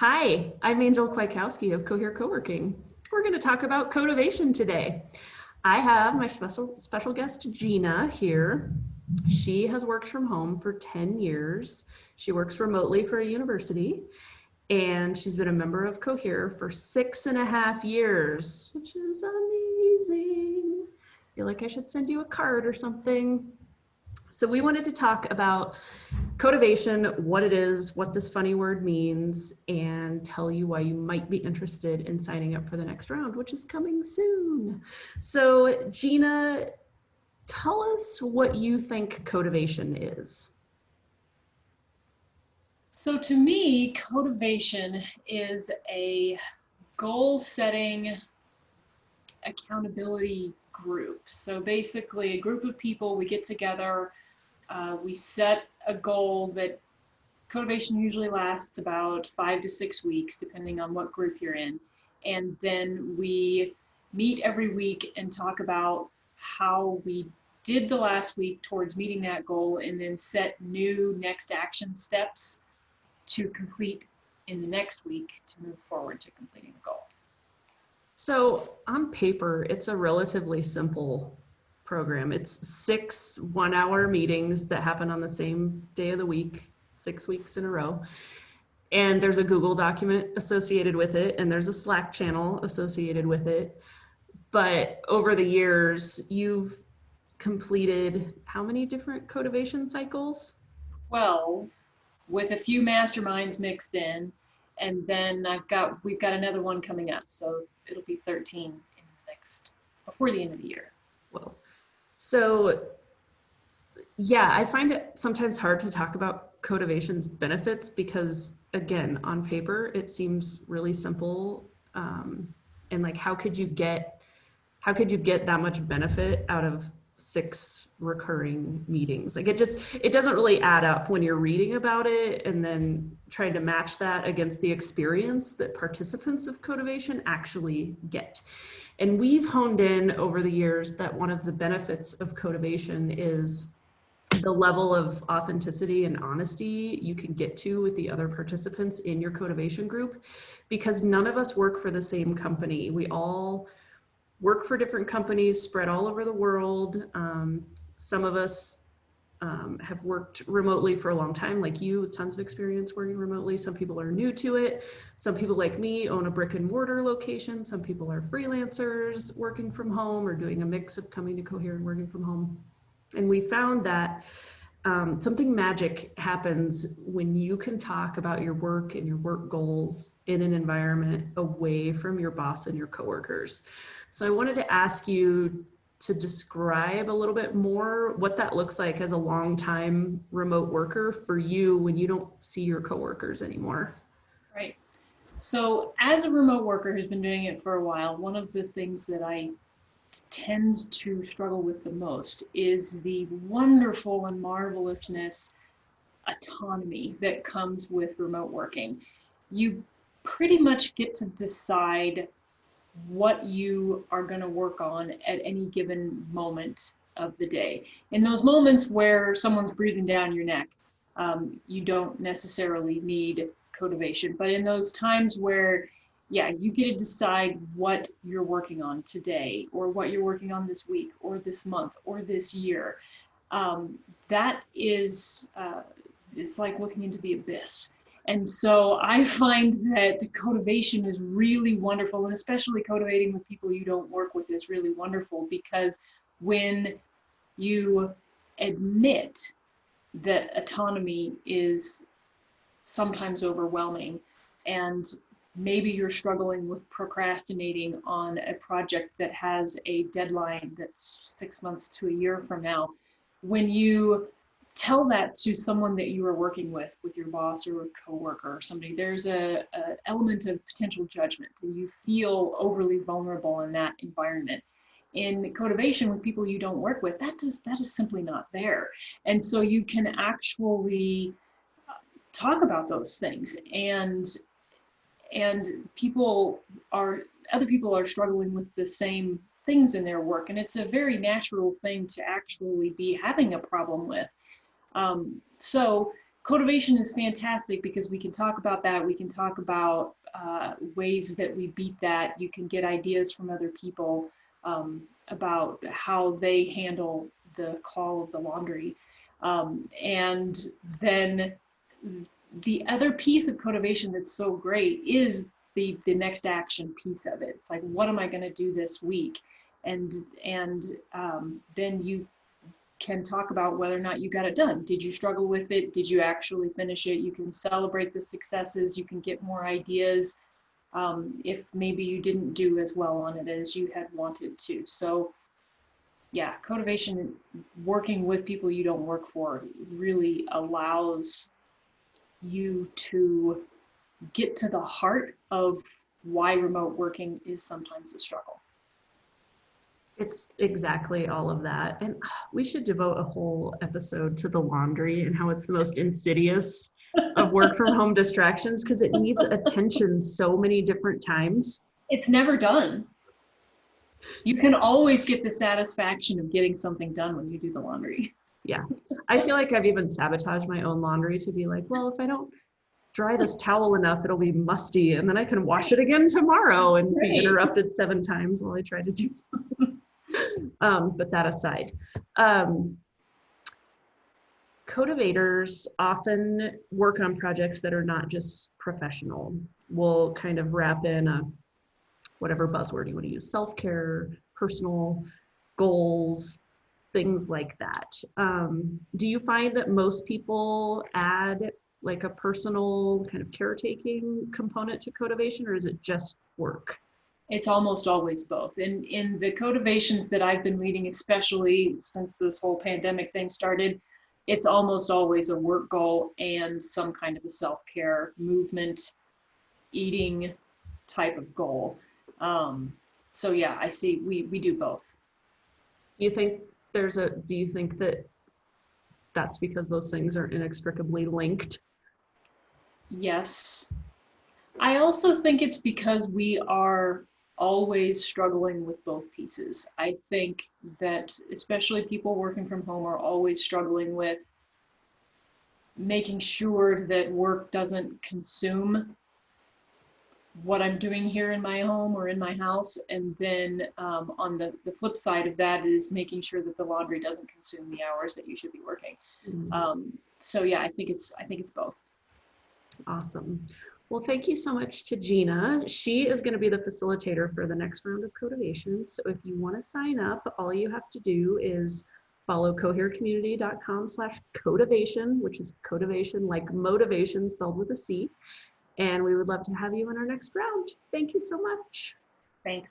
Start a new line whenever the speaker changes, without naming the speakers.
Hi, I'm Angel Kwiatkowski of Cohere Coworking. We're going to talk about Cotivation today. I have my special guest Gina here. She has worked from home for 10 years. She works remotely for a university, and she's been a member of Cohere for 6.5 years, which is amazing. I feel like I should send you a card or something. So we wanted to talk about Cotivation, what it is, what this funny word means, and tell you why you might be interested in signing up for the next round, which is coming soon. So Gina, tell us what you think Cotivation is.
So to me, Cotivation is a goal setting accountability group. So basically, a group of people, we get together, we set a goal that Cotivation usually lasts about 5 to 6 weeks, depending on what group you're in. And then we meet every week and talk about how we did the last week towards meeting that goal and then set new next action steps to complete in the next week to move forward to completing the goal.
So on paper, it's a relatively simple program. It's 6 1-hour meetings that happen on the same day of the week, 6 weeks in a row. And there's a Google document associated with it, and there's a Slack channel associated with it. But over the years, you've completed how many different Cotivation cycles?
12 with a few masterminds mixed in. And then we've got another one coming up. So it'll be 13 in the next, before the end of the year.
Well, so yeah, I find it sometimes hard to talk about Cotivation's benefits because, again, on paper, it seems really simple. And like, how could you get that much benefit out of 6 recurring meetings? Like it doesn't really add up when you're reading about it and then trying to match that against the experience that participants of Cotivation actually get. And we've honed in over the years that one of the benefits of Cotivation is the level of authenticity and honesty you can get to with the other participants in your Cotivation group, because none of us work for the same company. We all work for different companies spread all over the world. Some of us have worked remotely for a long time, like you, with tons of experience working remotely. Some people are new to it. Some people, like me, own a brick and mortar location. Some people are freelancers working from home or doing a mix of coming to Cohere and working from home. And we found that something magic happens when you can talk about your work and your work goals in an environment away from your boss and your coworkers. So I wanted to ask you to describe a little bit more what that looks like as a longtime remote worker for you when you don't see your coworkers anymore.
Right. So as a remote worker who's been doing it for a while, one of the things that I tend to struggle with the most is the wonderful and marvelousness autonomy that comes with remote working. You pretty much get to decide what you are going to work on at any given moment of the day. In those moments where someone's breathing down your neck, you don't necessarily need Cotivation. But in those times where, yeah, you get to decide what you're working on today, or what you're working on this week, or this month, or this year, that is, it's like looking into the abyss. And so I find that Cotivation is really wonderful, and especially Cotivating with people you don't work with is really wonderful, because when you admit that autonomy is sometimes overwhelming, and maybe you're struggling with procrastinating on a project that has a deadline that's 6 months to a year from now, when you tell that to someone that you are working with your boss or a coworker or somebody, there's a element of potential judgment, and you feel overly vulnerable in that environment. In Cotivation with people you don't work with, that is simply not there. And so you can actually talk about those things, and other people are struggling with the same things in their work, and it's a very natural thing to actually be having a problem with. So Cotivation is fantastic because we can talk about that. We can talk about ways that we beat that. You can get ideas from other people about how they handle the call of the laundry. And then the other piece of Cotivation that's so great is the next action piece of it. It's like, what am I going to do this week? And then you can talk about whether or not you got it done. Did you struggle with it? Did you actually finish it? You can celebrate the successes. You can get more ideas if maybe you didn't do as well on it as you had wanted to. So yeah, Cotivation, working with people you don't work for, really allows you to get to the heart of why remote working is sometimes a struggle.
It's exactly all of that. And we should devote a whole episode to the laundry and how it's the most insidious of work from home distractions because it needs attention so many different times.
It's never done. You can always get the satisfaction of getting something done when you do the laundry.
Yeah. I feel like I've even sabotaged my own laundry to be like, well, if I don't dry this towel enough, it'll be musty and then I can wash it again tomorrow and be interrupted 7 times while I try to do something. But that aside, Cotivators often work on projects that are not just professional. We'll kind of wrap in a whatever buzzword you want to use, self-care, personal goals, things like that. Do you find that most people add like a personal kind of caretaking component to Cotivation, or is it just work?
It's almost always both. In the Cotivations that I've been leading, especially since this whole pandemic thing started, it's almost always a work goal and some kind of a self-care, movement, eating type of goal. So yeah, I see we do both.
Do you think do you think that that's because those things are inextricably linked?
Yes. I also think it's because we are always struggling with both pieces. I think that especially people working from home are always struggling with making sure that work doesn't consume what I'm doing here in my home or in my house. And then on the flip side of that is making sure that the laundry doesn't consume the hours that you should be working. So yeah, I think it's both.
Awesome. Well, thank you so much to Gina. She is going to be the facilitator for the next round of Cotivation. So if you want to sign up, all you have to do is follow coherecommunity.com/Cotivation, which is Cotivation like motivation spelled with a C. And we would love to have you in our next round. Thank you so much.
Thanks.